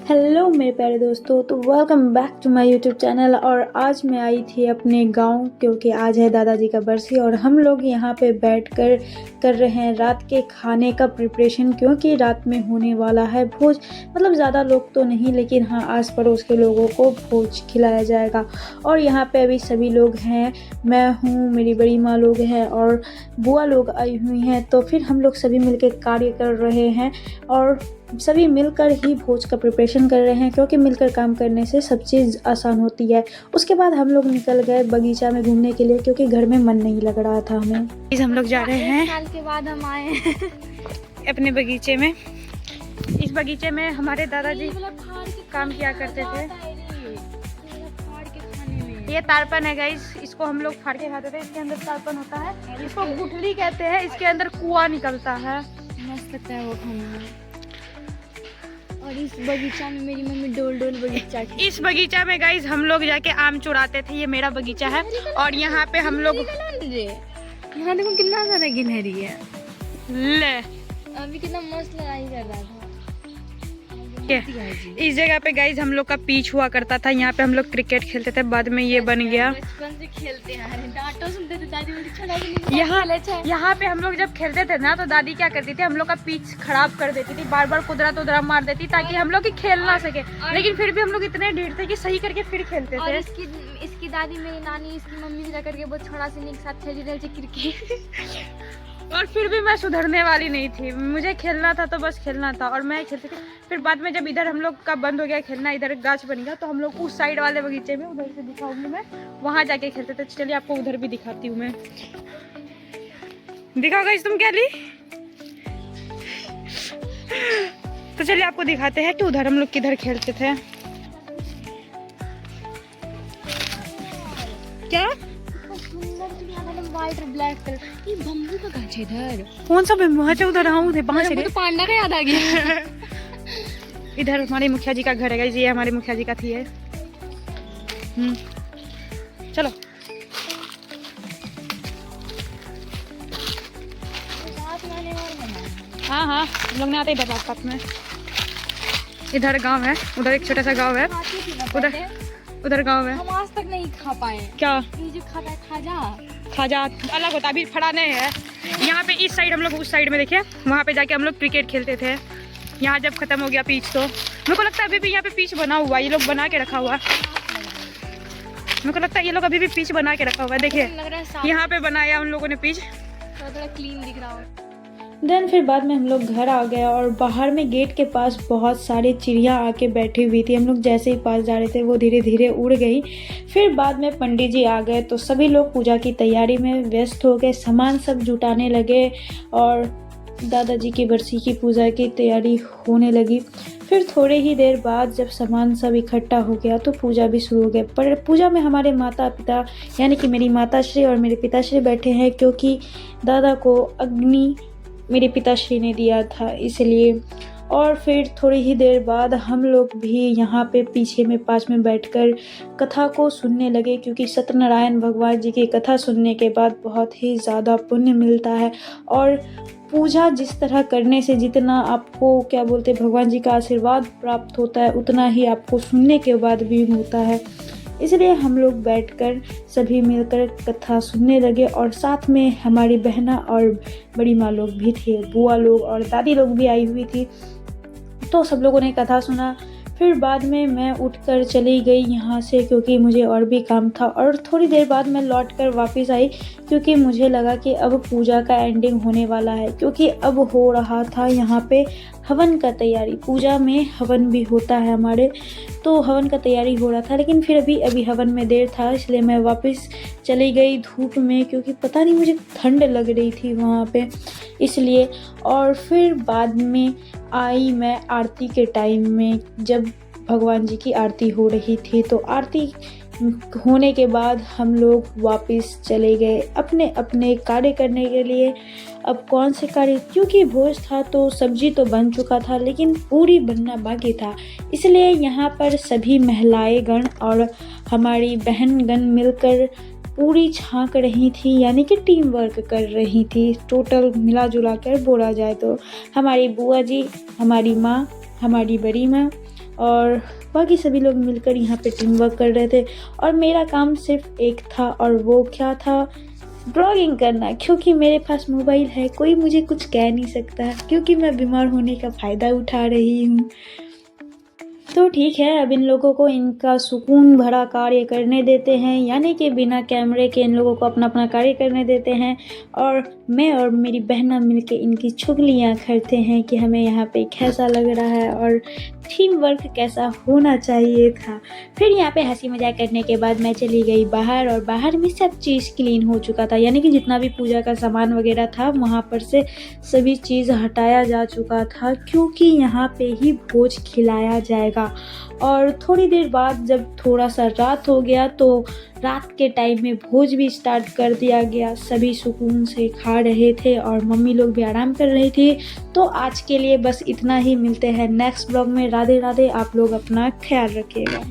Hello मेरे प्यारे दोस्तों, तो welcome back to my YouTube channel. और आज मैं आई थी अपने गांव क्योंकि आज है दादाजी का बरसी और हम लोग यहाँ पे बैठकर कर रहे हैं रात के खाने का प्रिपरेशन, क्योंकि रात में होने वाला है भोज। मतलब ज़्यादा लोग तो नहीं, लेकिन हाँ आस पड़ोस के लोगों को भोज खिलाया जाएगा। और यहाँ पे अभी सभी लोग हैं, मैं हूँ, मेरी बड़ी माँ लोग हैं और बुआ लोग आई हुई हैं। तो फिर हम लोग सभी मिलकर कार्य कर रहे हैं और सभी मिलकर ही भोज का प्रिपरेशन कर रहे हैं, क्योंकि मिलकर काम करने से सब चीज़ आसान होती है। उसके बाद हम लोग निकल गए बगीचा में घूमने के लिए, क्योंकि घर में मन नहीं लग रहा था हमें। हम लोग जा रहे हैं, साल के बाद हम आए अपने बगीचे में। इस बगीचे में हमारे दादाजी काम किया करते थे। ये तारपन है गाइस, इसको हम लोग फाड़ के खाते थे। इसके अंदर तारपन होता है, इसको गुठली कहते हैं। इसके अंदर कुआं निकलता है, मस्त लगता है वो खाने में। और इस बगीचा में मेरी मम्मी डोल बगीचा की। इस बगीचा में गाइस हम लोग जाके आम चुराते थे। ये मेरा बगीचा है और यहाँ पे हम लोग यहाँ देखो कितना सारा गिलहरी है। ले अभी कितना मस्त लड़ाई कर रहा था। इस जगह पे गाइस हम लोग का पिच हुआ करता था। यहाँ पे हम लोग क्रिकेट खेलते थे, बाद में ये बन गया। बचपन से खेलते हैं, डांटो सुनते थे दादी बोलती छोड़ा भी यहाँ पे हम लोग जब खेलते थे ना, तो दादी क्या करती थी, हम लोग का पिच खराब कर देती थी, बार बार कुदरा मार देती ताकि हम लोग की खेल ना सके। लेकिन फिर भी हम लोग इतने ढीठ थे कि सही करके फिर खेलते थे। इसकी दादी, मेरी नानी, इसकी मम्मी से जाकर के बहुत छोड़ा से के साथ खेली रही थी क्रिकेट। और फिर भी मैं सुधरने वाली नहीं थी, मुझे खेलना था तो बस खेलना था और मैं खेलती थी। फिर बाद में जब इधर हम लोग का बंद हो गया खेलना, इधर गाछ बन गया, तो हम लोग उस साइड वाले बगीचे में, उधर से दिखाऊंगी मैं, वहां जाके खेलते थे। चलिए आपको उधर भी दिखाती हूँ मैं। दिखाओ गाइस, तुम क्या ली? तो चलिए आपको दिखाते हैं कि उधर हम लोग किधर खेलते थे। क्या व्हाइट और ब्लैक कलर, ये बम्बू का गाछ है इधर। कौन सा बम्बू है? उधर तो पांडा का याद आ गया। इधर हमारे मुखिया जी का घर है, ये हमारे मुखिया जी का थी है। चलो हाँ हाँ, हम लोग ने आते इधर रात में। इधर गांव है, उधर एक छोटा सा गांव है, उधर गांव है। हम आज तक नहीं खा पाए। क्या? ये जो खाता है खाजा अलग होता है, अभी फड़ा नहीं है। यहाँ पे इस साइड हम लोग, उस साइड में देखिए, वहाँ पे जाके हम लोग क्रिकेट खेलते थे। यहाँ जब खत्म हो गया पीच, तो मेरे को लगता है अभी भी यहाँ पे पीच बना हुआ है, ये लोग बना के रखा हुआ है। मेरे को लगता है ये लोग अभी भी पीच बना के रखा हुआ है। देखिए यहाँ पे बनाया उन लोगों ने पीच, थोड़ा क्लीन दिख रहा है। देन फिर बाद में हम लोग घर आ गए और बाहर में गेट के पास बहुत सारी चिड़िया आके बैठी हुई थी। हम लोग जैसे ही पास जा रहे थे वो धीरे धीरे उड़ गई। फिर बाद में पंडित जी आ गए, तो सभी लोग पूजा की तैयारी में व्यस्त हो गए, सामान सब जुटाने लगे और दादाजी की बरसी की पूजा की तैयारी होने लगी। फिर थोड़े ही देर बाद जब सामान सब इकट्ठा हो गया तो पूजा भी शुरू हो गया। पर पूजा में हमारे माता पिता, यानी कि मेरी माताश्री और मेरे पिताश्री बैठे हैं, क्योंकि दादा को अग्नि मेरे पिताश्री ने दिया था, इसलिए। और फिर थोड़ी ही देर बाद हम लोग भी यहाँ पे पीछे में पास में बैठकर कथा को सुनने लगे, क्योंकि सत्यनारायण भगवान जी की कथा सुनने के बाद बहुत ही ज़्यादा पुण्य मिलता है। और पूजा जिस तरह करने से जितना आपको क्या बोलते भगवान जी का आशीर्वाद प्राप्त होता है, उतना ही आपको सुनने के बाद भी होता है। इसलिए हम लोग बैठकर सभी मिलकर कथा सुनने लगे और साथ में हमारी बहना और बड़ी माँ लोग भी थे, बुआ लोग और दादी लोग भी आई हुई थी। तो सब लोगों ने कथा सुना। फिर बाद में मैं उठकर चली गई यहाँ से, क्योंकि मुझे और भी काम था। और थोड़ी देर बाद मैं लौटकर वापस आई, क्योंकि मुझे लगा कि अब पूजा का एंडिंग होने वाला है, क्योंकि अब हो रहा था यहाँ पे हवन का तैयारी। पूजा में हवन भी होता है हमारे, तो हवन का तैयारी हो रहा था। लेकिन फिर अभी हवन में देर था, इसलिए मैं वापस चली गई धूप में, क्योंकि पता नहीं मुझे ठंड लग रही थी वहाँ पे, इसलिए। और फिर बाद में आई मैं आरती के टाइम में, जब भगवान जी की आरती हो रही थी। तो आरती होने के बाद हम लोग वापस चले गए अपने अपने कार्य करने के लिए। अब कौन से कार्य, क्योंकि भोज था तो सब्जी तो बन चुका था, लेकिन पूरी बनना बाकी था। इसलिए यहाँ पर सभी महिलाएं गण और हमारी बहन गण मिलकर पूरी छाँक रही थी, यानी कि टीम वर्क कर रही थी। टोटल मिला जुला कर बोला जाए तो हमारी बुआ जी, हमारी माँ, हमारी बड़ी माँ और बाकी सभी लोग मिलकर यहाँ पे टीम वर्क कर रहे थे और मेरा काम सिर्फ एक था और वो क्या था, ब्लॉगिंग करना। क्योंकि मेरे पास मोबाइल है, कोई मुझे कुछ कह नहीं सकता क्योंकि मैं बीमार होने का फ़ायदा उठा रही हूँ। तो ठीक है, अब इन लोगों को इनका सुकून भरा कार्य करने देते हैं, यानी कि बिना कैमरे के इन लोगों को अपना अपना कार्य करने देते हैं और मैं और मेरी बहना मिलके इनकी चुगलियाँ करते हैं कि हमें यहाँ पे कैसा लग रहा है और टीम वर्क कैसा होना चाहिए था। फिर यहाँ पे हंसी मजाक करने के बाद मैं चली गई बाहर और बाहर में सब चीज़ क्लीन हो चुका था, यानी कि जितना भी पूजा का सामान वगैरह था वहाँ पर से सभी चीज़ हटाया जा चुका था, क्योंकि यहाँ पे ही भोज खिलाया जाएगा। और थोड़ी देर बाद जब थोड़ा सा रात हो गया तो रात के टाइम में भोज भी स्टार्ट कर दिया गया। सभी सुकून से खा रहे थे और मम्मी लोग भी आराम कर रही थी। तो आज के लिए बस इतना ही, मिलते हैं नेक्स्ट ब्लॉग में। राधे राधे, आप लोग अपना ख्याल रखिएगा।